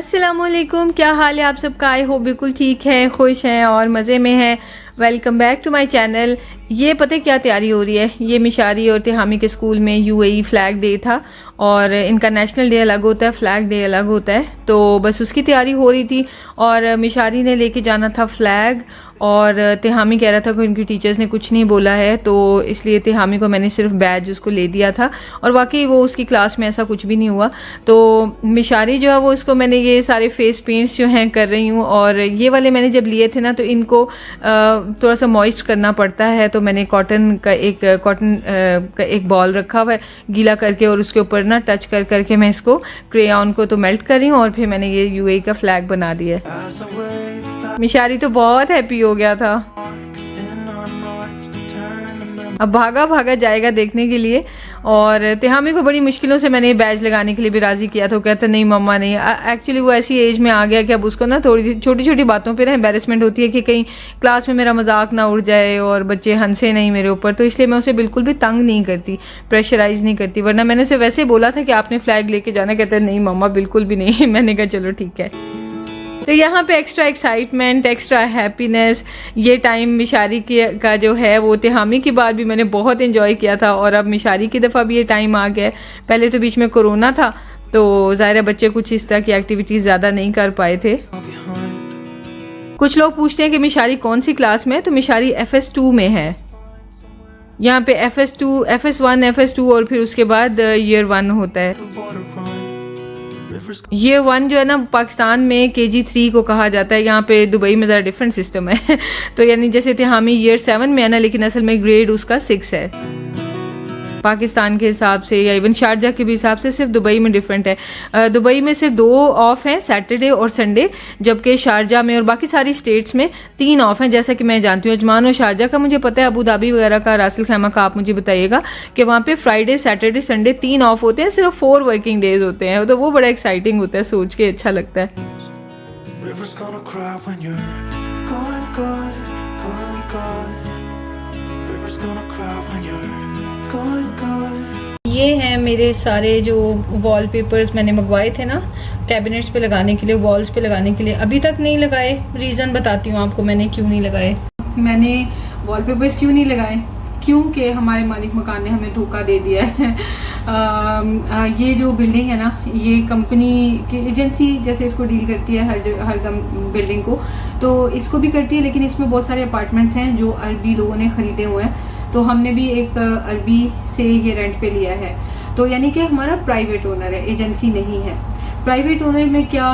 अस्सलामुअलैकुम, क्या हाल है आप सबका। आई होप बिल्कुल ठीक है, खुश हैं और मज़े में हैं। Welcome back to my channel. ये पता है क्या तैयारी हो रही है, ये मिशारी और तिहामी के स्कूल में यूएई फ्लैग डे था और इनका नेशनल डे अलग होता है, फ्लैग डे अलग होता है, तो बस उसकी तैयारी हो रही थी। और मिशारी ने लेके जाना था फ्लैग और तिहामी कह रहा था कि उनकी टीचर्स ने कुछ नहीं बोला है, तो इसलिए तिहामी को मैंने सिर्फ बैज उसको ले दिया था और वाकई वो उसकी क्लास में ऐसा कुछ भी नहीं हुआ। तो मिशारी जो है वो इसको मैंने ये सारे फेस पेंट्स जो हैं कर रही हूँ और ये वाले मैंने जब लिए थे ना तो इनको थोड़ा सा मॉइस्ट करना पड़ता है, तो मैंने कॉटन का एक बॉल रखा हुआ है गीला करके और उसके ऊपर ना टच करके मैं इसको क्रेयॉन को तो मेल्ट कर रही हूँ और फिर मैंने ये यूएई का फ्लैग बना दिया है। मिशारी तो बहुत हैप्पी हो गया था, अब भागा भागा जाएगा देखने के लिए। और तिहामी को बड़ी मुश्किलों से मैंने बैज लगाने के लिए भी राजी किया था, वो कहता नहीं मम्मा नहीं। एक्चुअली वो ऐसी एज में आ गया कि अब उसको ना थोड़ी छोटी छोटी बातों पे ना एम्बेरसमेंट होती है कि कहीं क्लास में मेरा मजाक ना उड़ जाए और बच्चे हंसे नहीं मेरे ऊपर, तो इसलिए मैं उसे बिल्कुल भी तंग नहीं करती, प्रेशराइज नहीं करती। वरना मैंने उसे वैसे बोला था कि आपने फ्लैग लेके जाना, कहता नहीं मम्मा बिल्कुल भी नहीं। मैंने कहा चलो ठीक है। तो यहाँ पे एक्स्ट्रा एक्साइटमेंट, एक्स्ट्रा हैप्पीनेस, ये टाइम मिशारी का जो है वो तिहामी की बाद भी मैंने बहुत एंजॉय किया था और अब मिशारी की दफ़ा भी ये टाइम आ गया है। पहले तो बीच में कोरोना था तो ज़ाहिर है बच्चे कुछ इस तरह की एक्टिविटीज़ ज़्यादा नहीं कर पाए थे। कुछ लोग पूछते हैं कि मिशारी कौन सी क्लास में है, तो मिशारी FS2 में है। यहाँ पे FS2, FS1, FS2 और फिर उसके बाद ईयर 1 होता है। ये 1 जो है ना पाकिस्तान में KG3 को कहा जाता है, यहाँ पे दुबई में ज़रा डिफरेंट सिस्टम है। तो यानी जैसे तिहामी ईयर 7 में है ना, लेकिन असल में ग्रेड उसका 6 है पाकिस्तान के हिसाब से, या इवन शारजा के भी हिसाब से। सिर्फ दुबई में डिफरेंट है। दुबई में सिर्फ 2 ऑफ हैं, सैटरडे और संडे, जबकि शारजा में और बाकी सारी स्टेट्स में 3 ऑफ हैं, जैसा कि मैं जानती हूँ। अजमान और शारजा का मुझे पता है, अबू धाबी वगैरह का, रासिल खैमा का आप मुझे बताइएगा कि वहाँ पे फ्राइडे, सैटरडे, संडे 3 ऑफ होते हैं, सिर्फ 4 वर्किंग डेज होते हैं। तो वो बड़ा एक्साइटिंग होता है, सोच के अच्छा लगता है। ये हैं मेरे सारे जो वॉलपेपर्स मैंने मंगवाए थे ना कैबिनेट्स पे लगाने के लिए, वॉल्स पे लगाने के लिए, अभी तक नहीं लगाए। रीज़न बताती हूँ आपको मैंने क्यों नहीं लगाए। मैंने वॉलपेपर्स क्यों नहीं लगाए, क्योंकि हमारे मालिक मकान ने हमें धोखा दे दिया है। ये जो बिल्डिंग है ना, ये कंपनी की एजेंसी जैसे इसको डील करती है हर बिल्डिंग को, तो इसको भी करती है, लेकिन इसमें बहुत सारे अपार्टमेंट्स हैं जो अरबी लोगों ने ख़रीदे हुए हैं, तो हमने भी एक अरबी से ये रेंट पे लिया है। तो यानी कि हमारा प्राइवेट ओनर है, एजेंसी नहीं है। प्राइवेट ओनर में क्या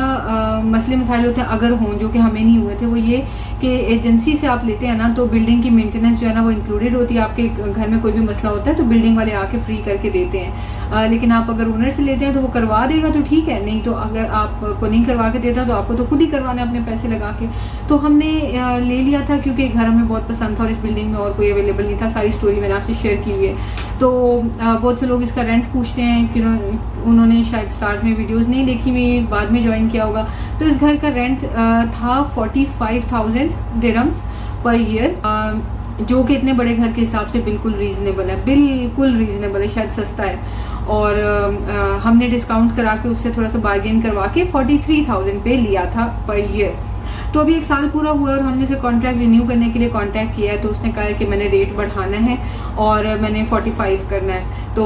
मसले मसाइल होते हैं अगर हों, जो कि हमें नहीं हुए थे, वो ये कि एजेंसी से आप लेते हैं ना तो बिल्डिंग की मेंटेनेंस जो है ना वो इंक्लूडेड होती है। आपके घर में कोई भी मसला होता है तो बिल्डिंग वाले आके फ्री करके देते हैं। लेकिन आप अगर ओनर से लेते हैं तो वो करवा देगा तो ठीक है, नहीं तो अगर आपको नहीं करवा के देता तो आपको तो खुद ही करवाना है अपने पैसे लगा के। तो हमने ले लिया था क्योंकि घर हमें बहुत पसंद था और इस बिल्डिंग में और कोई अवेलेबल नहीं था। सारी स्टोरी मैंने आपसे शेयर की हुई है। तो बहुत से लोग इसका रेंट पूछते हैं कि उन्होंने शायद स्टार्ट में वीडियोज़ नहीं देखी हुई, बाद में ज्वाइन किया होगा। तो इस घर का रेंट था 45,000 दिरहम्स पर ईयर, जो कि इतने बड़े घर के हिसाब से बिल्कुल रीज़नेबल है, बिल्कुल रीज़नेबल है, शायद सस्ता है। और हमने डिस्काउंट करा के उससे थोड़ा सा बार्गेन करवा के 43,000 पे लिया था पर ईयर। तो अभी 1 साल पूरा हुआ और हमने उसे कॉन्ट्रैक्ट रिन्यू करने के लिए कांटेक्ट किया है, तो उसने कहा है कि मैंने रेट बढ़ाना है और मैंने 45 करना है। तो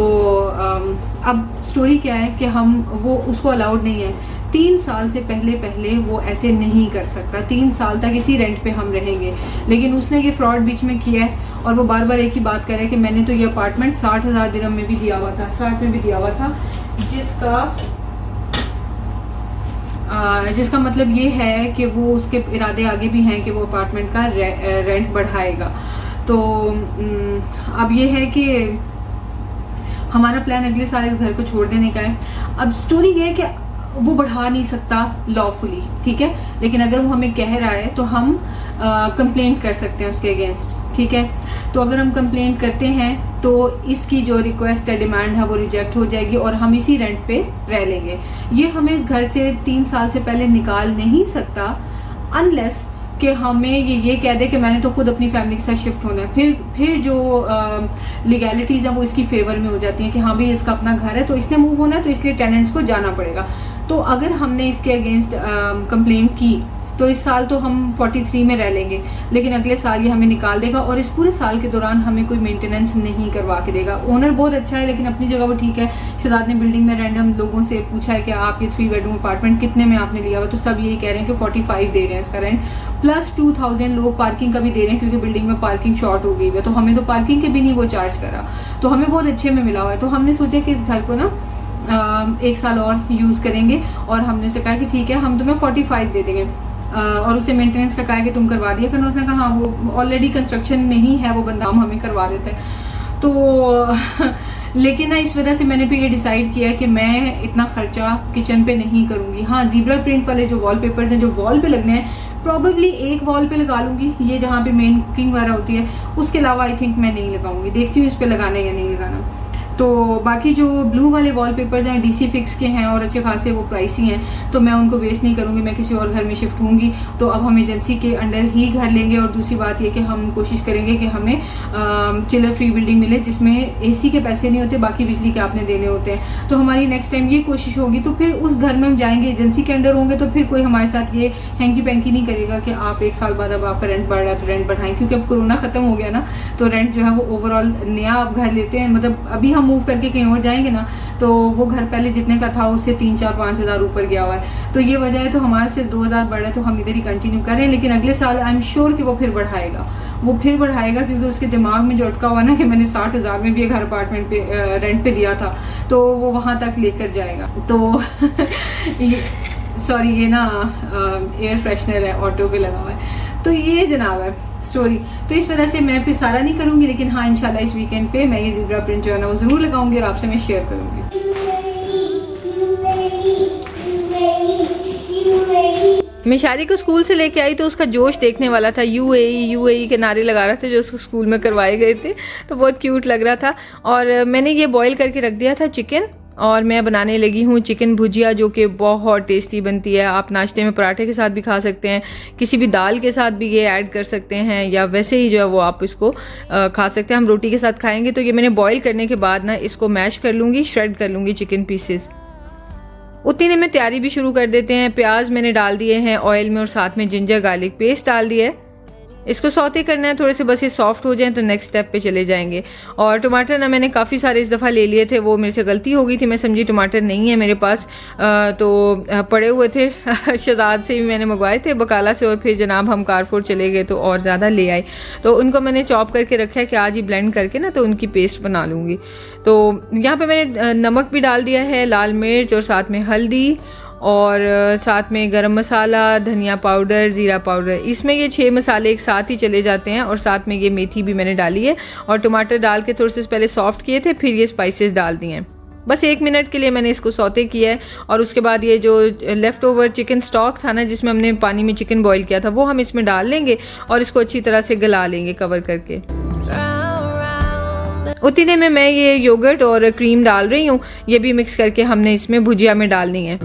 अब स्टोरी क्या है कि हम वो उसको अलाउड नहीं है, 3 साल से पहले वो ऐसे नहीं कर सकता। 3 साल तक इसी रेंट पे हम रहेंगे, लेकिन उसने ये फ्रॉड बीच में किया है और वो बार बार एक ही बात कर रहा है कि मैंने तो ये अपार्टमेंट 60,000 दिरहम में भी दिया हुआ था, 60 में भी दिया हुआ था, जिसका मतलब ये है कि वो उसके इरादे आगे भी हैं कि वो अपार्टमेंट का रेंट बढ़ाएगा। तो अब ये है कि हमारा प्लान अगले साल इस घर को छोड़ देने का है। अब स्टोरी ये है कि वो बढ़ा नहीं सकता लॉफुली, ठीक है, लेकिन अगर वो हमें कह रहा है तो हम कंप्लेंट कर सकते हैं उसके अगेंस्ट, ठीक है। तो अगर हम कंप्लेंट करते हैं तो इसकी जो रिक्वेस्ट है, डिमांड है, वो रिजेक्ट हो जाएगी और हम इसी रेंट पे रह लेंगे। ये हमें इस घर से 3 साल से पहले निकाल नहीं सकता अनलेस कि हमें ये कह दे कि मैंने तो खुद अपनी फैमिली के साथ शिफ्ट होना है। फिर जो लीगैलिटीज़ हैं वो इसकी फेवर में हो जाती हैं कि हाँ भाई इसका अपना घर है तो इसने मूव होना है तो इसलिए टेनेंट्स को जाना पड़ेगा। तो तो अगर हमने इसके अगेंस्ट कंप्लेंट की तो इस साल तो हम 43 में रह लेंगे, लेकिन अगले साल ये हमें निकाल देगा और इस पूरे साल के दौरान हमें कोई मेंटेनेंस नहीं करवा के देगा। ओनर बहुत अच्छा है, लेकिन अपनी जगह वो ठीक है। शहजाद ने बिल्डिंग में रैंडम लोगों से पूछा है कि आप ये 3 बेडरूम अपार्टमेंट कितने में आपने लिया हुआ, तो सब यही कह रहे हैं कि 45 दे रहे हैं इसका रेंट, प्लस 2000 लोग पार्किंग का भी दे रहे हैं, क्योंकि बिल्डिंग में पार्किंग शॉर्ट हो गई है। तो हमें तो पार्किंग के भी नहीं वो चार्ज करा, तो हमें बहुत अच्छे में मिला हुआ है। तो हमने सोचा कि इस घर को ना 1 साल और यूज़ करेंगे, और हमने उसे कहा कि ठीक है हम तुम्हें 45 दे देंगे। और उसे मेंटेनेंस का कहा कि तुम करवा दिया करना। उसने कहा हाँ वो ऑलरेडी कंस्ट्रक्शन में ही है वो बंदा, हम हमें करवा देते हैं। तो लेकिन ना इस वजह से मैंने भी ये डिसाइड किया कि मैं इतना खर्चा किचन पे नहीं करूँगी। हाँ, ज़ीब्रा प्रिंट वाले जो वॉलपेपर्स हैं जो वॉल पे लगने हैं, प्रॉबेबली एक वॉल पे लगा लूँगी, ये जहाँ पे मेन कुकिंग वगैरह होती है, उसके अलावा आई थिंक मैं नहीं लगाऊंगी। देखती हूँ इस पर लगाना या नहीं लगाना। तो बाकी जो ब्लू वाले वॉलपेपर्स हैं डीसी फिक्स के हैं और अच्छे खासे वो प्राइसी हैं, तो मैं उनको वेस्ट नहीं करूँगी, मैं किसी और घर में शिफ्ट होंगी। तो अब हम एजेंसी के अंडर ही घर लेंगे, और दूसरी बात ये कि हम कोशिश करेंगे कि हमें चिलर फ्री बिल्डिंग मिले जिसमें एसी के पैसे नहीं होते, बाकी बिजली के आपने देने होते हैं। तो हमारी नेक्स्ट टाइम ये कोशिश होगी। तो फिर उस घर में हम जाएंगे, एजेंसी के अंडर होंगे, तो फिर कोई हमारे साथ ये हैंकी पैंकी नहीं करेगा कि आप 1 साल बाद अब आपका रेंट बढ़ रहा है तो रेंट बढ़ाएं, क्योंकि अब कोरोना खत्म हो गया ना, तो रेंट जो है वो ओवरऑल नया आप घर लेते हैं, मतलब अभी हम मूव करके कहीं और जाएंगे ना, तो वो घर पहले जितने का था उससे 3, 4, 5 हज़ार ऊपर गया हुआ है। तो ये वजह है, तो हमारे से 2000 बढ़ रहा है, तो हम इधर ही कंटिन्यू करें। लेकिन अगले साल आई एम श्योर कि वो फिर बढ़ाएगा, क्योंकि उसके दिमाग में जो अटका हुआ ना कि मैंने 60,000 में भी एक घर अपार्टमेंट पे रेंट पे दिया था, तो वो वहाँ तक लेकर जाएगा। तो सॉरी ये ना एयर फ्रेशनर है ऑटो पे लगा हुआ है। तो ये जनाब है स्टोरी। तो इस वजह से मैं फिर सारा नहीं करूँगी, लेकिन हाँ इंशाल्लाह इस वीकेंड पे मैं ये ज़ीब्रा प्रिंट जो है ना वो ज़रूर लगाऊंगी और आपसे मैं शेयर करूँगी। मैं शादी को स्कूल से लेके आई तो उसका जोश देखने वाला था, यूएई के नारे लगा रहा था जो उसको स्कूल में करवाए गए थे, तो बहुत क्यूट लग रहा था। और मैंने ये बॉईल करके रख दिया था चिकन, और मैं बनाने लगी हूँ चिकन भुजिया, जो कि बहुत टेस्टी बनती है। आप नाश्ते में पराठे के साथ भी खा सकते हैं, किसी भी दाल के साथ भी ये ऐड कर सकते हैं, या वैसे ही जो है वो आप इसको खा सकते हैं। हम रोटी के साथ खाएंगे। तो ये मैंने बॉईल करने के बाद ना इसको मैश कर लूँगी, श्रेड कर लूँगी चिकन पीसेस। उतनी देर में तैयारी भी शुरू कर देते हैं। प्याज मैंने डाल दिए हैं ऑयल में, और साथ में जिंजर गार्लिक पेस्ट डाल दिया है। इसको सौते करना है थोड़े से, बस ये सॉफ्ट हो जाएं तो नेक्स्ट स्टेप पे चले जाएंगे। और टमाटर ना मैंने काफ़ी सारे इस दफ़ा ले लिए थे, वो मेरे से गलती हो गई थी, मैं समझी टमाटर नहीं है मेरे पास, तो पड़े हुए थे शहजाद से भी मैंने मंगवाए थे बकाला से, और फिर जनाब हम कारफोर चले गए तो और ज़्यादा ले आए। तो उनको मैंने चॉप करके रखा है कि आज ही ब्लेंड करके ना तो उनकी पेस्ट बना लूँगी। तो यहाँ पर मैंने नमक भी डाल दिया है, लाल मिर्च, और साथ में हल्दी, और साथ में गरम मसाला, धनिया पाउडर, ज़ीरा पाउडर। इसमें ये 6 मसाले एक साथ ही चले जाते हैं। और साथ में ये मेथी भी मैंने डाली है, और टमाटर डाल के थोड़े से पहले सॉफ्ट किए थे, फिर ये स्पाइसेस डाल दिए हैं। बस 1 मिनट के लिए मैंने इसको सौते किया है। और उसके बाद ये जो लेफ़्ट ओवर चिकन स्टॉक था ना, जिसमें हमने पानी में चिकन बॉईल किया था, वो हम इसमें डाल लेंगे और इसको अच्छी तरह से गला लेंगे कवर करके। उतनी देर में मैं ये योगर्ट और क्रीम डाल रही हूँ, ये भी मिक्स करके हमने इसमें भुजिया में डालनी है।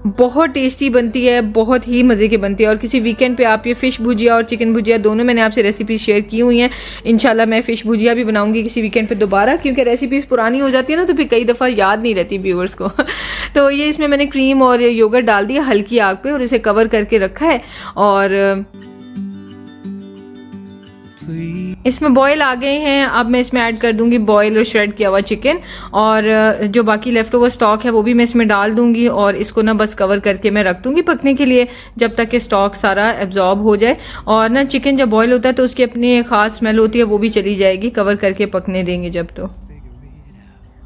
बहुत टेस्टी बनती है, बहुत ही मज़े की बनती है। और किसी वीकेंड पे आप ये फ़िश भुजिया और चिकन भुजिया दोनों मैंने आपसे रेसिपीज़ शेयर की हुई हैं। इंशाल्लाह मैं फ़िश भुजिया भी बनाऊंगी किसी वीकेंड पे दोबारा, क्योंकि रेसिपीज़ पुरानी हो जाती है ना, तो फिर कई दफ़ा याद नहीं रहती व्यूअर्स को। तो ये इसमें मैंने क्रीम और योगर्ट डाल दिया हल्की आग पे, और इसे कवर करके रखा है। और इसमें बॉयल आ गए हैं। अब मैं इसमें ऐड कर दूंगी बॉयल और श्रेड किया हुआ चिकन, और जो बाकी लेफ्ट ओवर स्टॉक है वो भी मैं इसमें डाल दूंगी, और इसको ना बस कवर करके मैं रख दूंगी पकने के लिए, जब तक कि स्टॉक सारा एब्जॉर्ब हो जाए। और ना चिकन जब बॉयल होता है तो उसकी अपनी खास स्मेल होती है, वो भी चली जाएगी कवर करके पकने देंगे जब। तो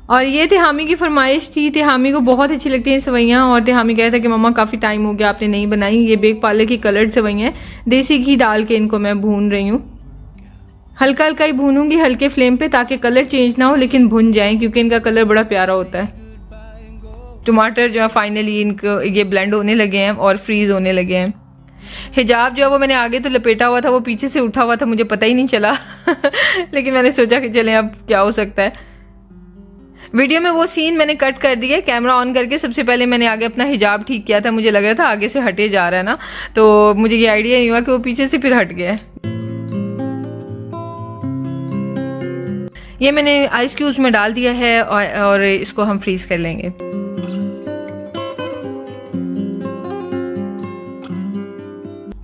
और ये तिहामी की फरमाइश थी, तिहामी को बहुत अच्छी लगती हैं सेवैयाँ, और तिहामी कहता था कि मम्मा काफ़ी टाइम हो गया आपने नहीं बनाई। ये बेग पार्लर की कलर्ड सेवैयाँ हैं, देसी घी डाल के इनको मैं भून रही हूँ। हल्का हल्का ही भूनूंगी हल्के फ्लेम पे, ताकि कलर चेंज ना हो लेकिन भुन जाएं, क्योंकि इनका कलर बड़ा प्यारा होता है। टमाटर जो है फाइनली इनको ये ब्लेंड होने लगे हैं और फ्रीज होने लगे हैं। हिजाब जो है वो मैंने आगे तो लपेटा हुआ था, वो पीछे से उठा हुआ था, मुझे पता ही नहीं चला लेकिन मैंने सोचा कि चलें अब क्या हो सकता है। वीडियो में वो सीन मैंने कट कर दिया, कैमरा ऑन करके सबसे पहले मैंने आगे अपना हिजाब ठीक किया था, मुझे लग रहा था आगे से हटे जा रहा है ना, तो मुझे ये आइडिया नहीं हुआ कि वो पीछे से फिर हट गया है। ये मैंने आइस क्यूब्स में डाल दिया है और इसको हम फ्रीज कर लेंगे।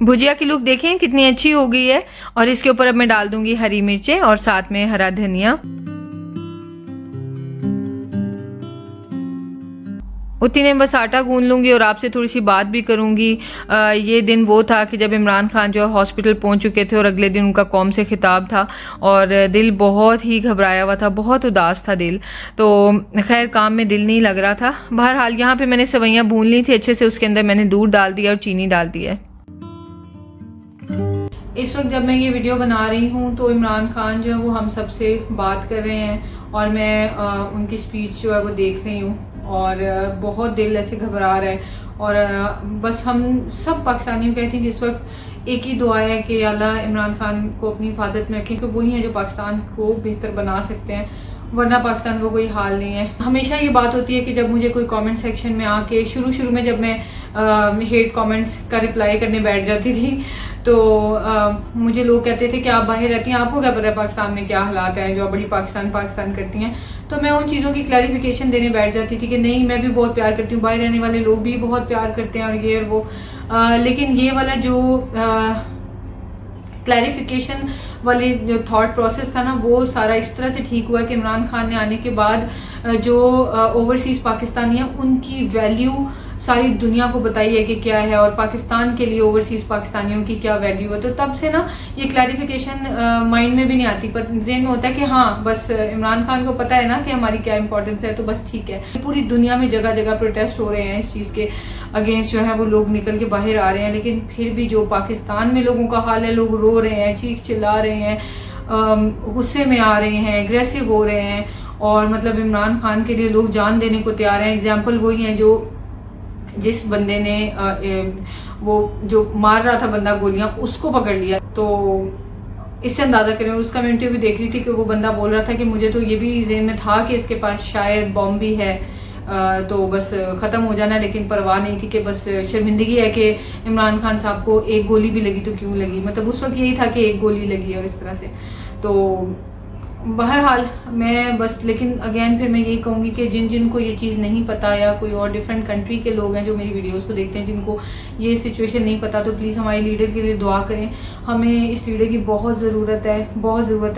भुजिया की लुक देखें कितनी अच्छी हो गई है। और इसके ऊपर अब मैं डाल दूंगी हरी मिर्चें और साथ में हरा धनिया। उतनी में बस आटा गूंद लूंगी और आपसे थोड़ी सी बात भी करूंगी। ये दिन वो था कि जब इमरान खान जो हॉस्पिटल पहुंच चुके थे और अगले दिन उनका कौम से खिताब था और दिल बहुत ही घबराया हुआ था, बहुत उदास था दिल। तो खैर काम में दिल नहीं लग रहा था। बहरहाल यहाँ पे मैंने सेवइयाँ भून ली थी अच्छे से, उसके अंदर मैंने दूध डाल दिया और चीनी डाल दिया है। इस वक्त जब मैं ये वीडियो बना रही हूँ तो इमरान खान जो है वो हम सब से बात कर रहे हैं और मैं उनकी स्पीच जो है वो देख रही हूँ और बहुत दिल ऐसे घबरा रहा है। और बस हम सब पाकिस्तानियों कहते हैं कि इस वक्त एक ही दुआ है कि अल्लाह इमरान खान को अपनी हिफाजत में रखें, क्योंकि वही है जो पाकिस्तान को बेहतर बना सकते हैं, वरना पाकिस्तान को कोई हाल नहीं है। हमेशा ये बात होती है कि जब मुझे कोई कमेंट सेक्शन में आके शुरू में जब मैं हेट कमेंट्स का रिप्लाई करने बैठ जाती थी तो मुझे लोग कहते थे कि आप बाहर रहती हैं, आपको क्या पता है पाकिस्तान में क्या हालात हैं, जो बड़ी पाकिस्तान करती हैं। तो मैं उन चीज़ों की क्लैरिफिकेशन देने बैठ जाती थी कि नहीं, मैं भी बहुत प्यार करती हूँ, बाहर रहने वाले लोग भी बहुत प्यार करते हैं और ये और वो। लेकिन ये वाला जो क्लैरिफिकेशन वाली जो थॉट प्रोसेस था ना, वो सारा इस तरह से ठीक हुआ कि इमरान खान ने आने के बाद जो ओवरसीज़ पाकिस्तानी हैं उनकी वैल्यू सारी दुनिया को बताई है कि क्या है और पाकिस्तान के लिए ओवरसीज़ पाकिस्तानियों की क्या वैल्यू है। तो तब से ना ये क्लैरिफिकेशन माइंड में भी नहीं आती, पर ज़हन में होता है कि हाँ बस इमरान खान को पता है ना कि हमारी क्या इंपॉर्टेंस है, तो बस ठीक है। पूरी दुनिया में जगह जगह प्रोटेस्ट हो रहे हैं इस चीज़ के अगेंस्ट, जो है वो लोग निकल के बाहर आ रहे हैं, लेकिन फिर भी जो पाकिस्तान में लोगों का हाल है, लोग रो रहे हैं, चीख चिल्ला रहे हैं, गुस्से में आ रहे हैं, एग्रेसिव हो रहे हैं और मतलब इमरान खान के लिए लोग जान देने को तैयार हैं। एग्जाम्पल वही है जो जिस बंदे ने वो जो मार रहा था बंदा गोलियां, उसको पकड़ लिया। तो इससे अंदाज़ा करें, उसका मैं इंटरव्यू देख रही थी कि वो बंदा बोल रहा था कि मुझे तो ये भी ज़हन में था कि इसके पास शायद बॉम्ब भी है, तो बस ख़त्म हो जाना, लेकिन परवाह नहीं थी कि बस शर्मिंदगी है कि इमरान खान साहब को एक गोली भी लगी तो क्यों लगी, मतलब उस वक्त यही था कि एक गोली लगी और इस तरह से। तो बहरहाल मैं बस, लेकिन अगेन फिर मैं यही कहूँगी कि जिनको ये चीज़ नहीं पता या कोई और डिफरेंट कंट्री के लोग हैं जो मेरी वीडियोस को देखते हैं जिनको ये सिचुएशन नहीं पता, तो प्लीज़ हमारे लीडर के लिए दुआ करें। हमें इस लीडर की बहुत ज़रूरत है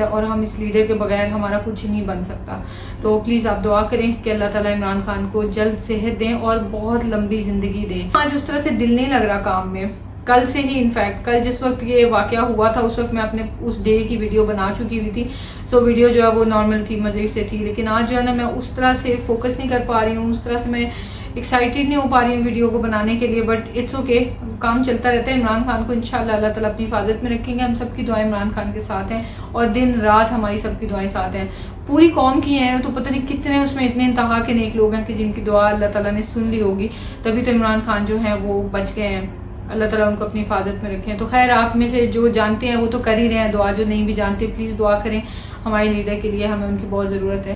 और हम इस लीडर के बगैर हमारा कुछ नहीं बन सकता। तो प्लीज़ आप दुआ करें कि अल्लाह ताला इमरान खान को जल्द सेहत दें और बहुत लंबी ज़िंदगी दें। आज उस तरह से दिल नहीं लग रहा काम में, कल से ही, इनफैक्ट कल जिस वक्त ये वाकया हुआ था उस वक्त मैं अपने उस डे की वीडियो बना चुकी हुई थी। सो वीडियो जो है वो नॉर्मल थी, मज़े से थी, लेकिन आज जो है ना मैं उस तरह से फोकस नहीं कर पा रही हूँ, उस तरह से मैं एक्साइटेड नहीं हो पा रही हूँ वीडियो को बनाने के लिए। बट इट्स ओके, काम चलता रहता है। इमरान खान को इंशाल्लाह अल्लाह ताला अपनी हिफाजत में रखेंगे। हम सबकी दुआएं इमरान खान के साथ हैं और दिन रात हमारी सबकी दुआएं साथ हैं। पूरी कौम की हैं, तो पता नहीं कितने उसमें इतने इंतहा के नेक लोग हैं कि जिनकी दुआ अल्लाह ताला ने सुन ली होगी, तभी तो इमरान खान जो है वो बच गए हैं। अल्लाह ताला उनको अपनी हिफाजत में रखें। तो खैर आप में से जो जानते हैं वो तो कर ही रहे हैं दुआ, जो नहीं भी जानते प्लीज़ दुआ करें हमारे लीडर के लिए, हमें उनकी बहुत ज़रूरत है।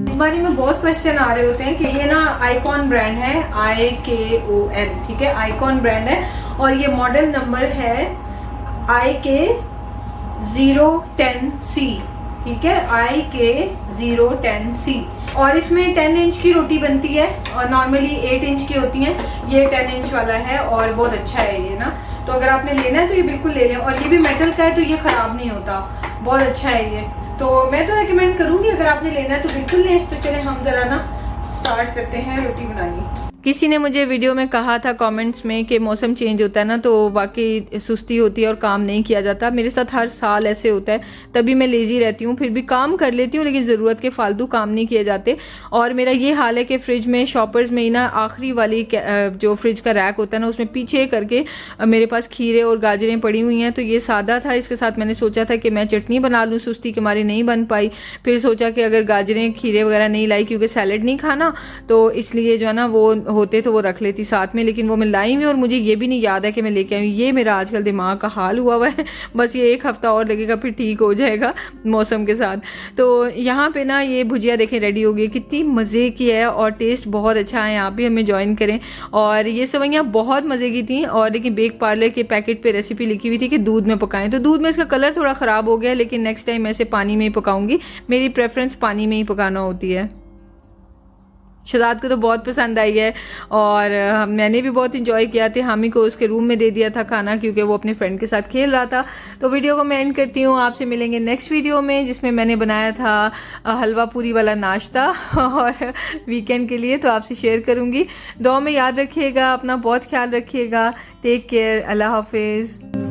इस बारे में बहुत क्वेश्चन आ रहे होते हैं कि ये ना आइकॉन ब्रांड है, IKON, ठीक है, आइकॉन ब्रांड है और ये मॉडल नंबर है IK010C, ठीक है, IK010C। और इसमें 10 इंच की रोटी बनती है और नॉर्मली 8 इंच की होती हैं, ये 10 इंच वाला है और बहुत अच्छा है ये ना। तो अगर आपने लेना है तो ये बिल्कुल ले लें, और ये भी मेटल का है तो ये ख़राब नहीं होता, बहुत अच्छा है ये। तो मैं तो रेकमेंड करूँगी अगर आपने लेना है तो बिल्कुल लें। तो चलें हम ज़रा ना स्टार्ट करते हैं रोटी बनानी। किसी ने मुझे वीडियो में कहा था कमेंट्स में कि मौसम चेंज होता है ना तो वाकई सुस्ती होती है और काम नहीं किया जाता। मेरे साथ हर साल ऐसे होता है, तभी मैं लेजी रहती हूँ, फिर भी काम कर लेती हूँ लेकिन ज़रूरत के फालतू काम नहीं किए जाते। और मेरा ये हाल है कि फ्रिज में शॉपर्स में ही ना आखिरी वाली जो फ्रिज का रैक होता है ना उसमें पीछे करके मेरे पास खीरे और गाजरें पड़ी हुई हैं। तो ये सादा था, इसके साथ मैंने सोचा था कि मैं चटनी बना लूँ, सुस्ती के मारे नहीं बन पाई। फिर सोचा कि अगर गाजरें खीरे वगैरह नहीं लाई क्योंकि सैलड नहीं खाना, तो इसलिए जो है ना वो होते तो वो रख लेती साथ में, लेकिन वो मैं लाई हुई और मुझे ये भी नहीं याद है कि मैं लेके आई हूँ। ये मेरा आजकल दिमाग का हाल हुआ है बस ये 1 हफ्ता और लगेगा फिर ठीक हो जाएगा मौसम के साथ। तो यहाँ पे ना ये भुजिया देखें रेडी हो गई, कितनी मज़े की है और टेस्ट बहुत अच्छा है। आप भी हमें ज्वाइन करें। और ये सेवइयाँ बहुत मज़े की थी। और लेकिन बेक पार्लर के पैकेट पे रेसिपी लिखी हुई थी कि दूध में पकाएं, तो दूध में इसका कलर थोड़ा ख़राब हो गया, लेकिन नेक्स्ट टाइम ऐसे पानी में ही पकाऊंगी। मेरी प्रेफरेंस पानी में ही पकाना होती है। शहजाद को तो बहुत पसंद आई है और मैंने भी बहुत इंजॉय किया था। हामी को उसके रूम में दे दिया था खाना क्योंकि वो अपने फ्रेंड के साथ खेल रहा था। तो वीडियो को मैं एंड करती हूँ, आपसे मिलेंगे नेक्स्ट वीडियो में जिसमें मैंने बनाया था हलवा पूरी वाला नाश्ता और वीकेंड के लिए, तो आपसे शेयर करूँगी। दुआ में याद रखिएगा, अपना बहुत ख्याल रखिएगा। टेक केयर, अल्लाह हाफिज़।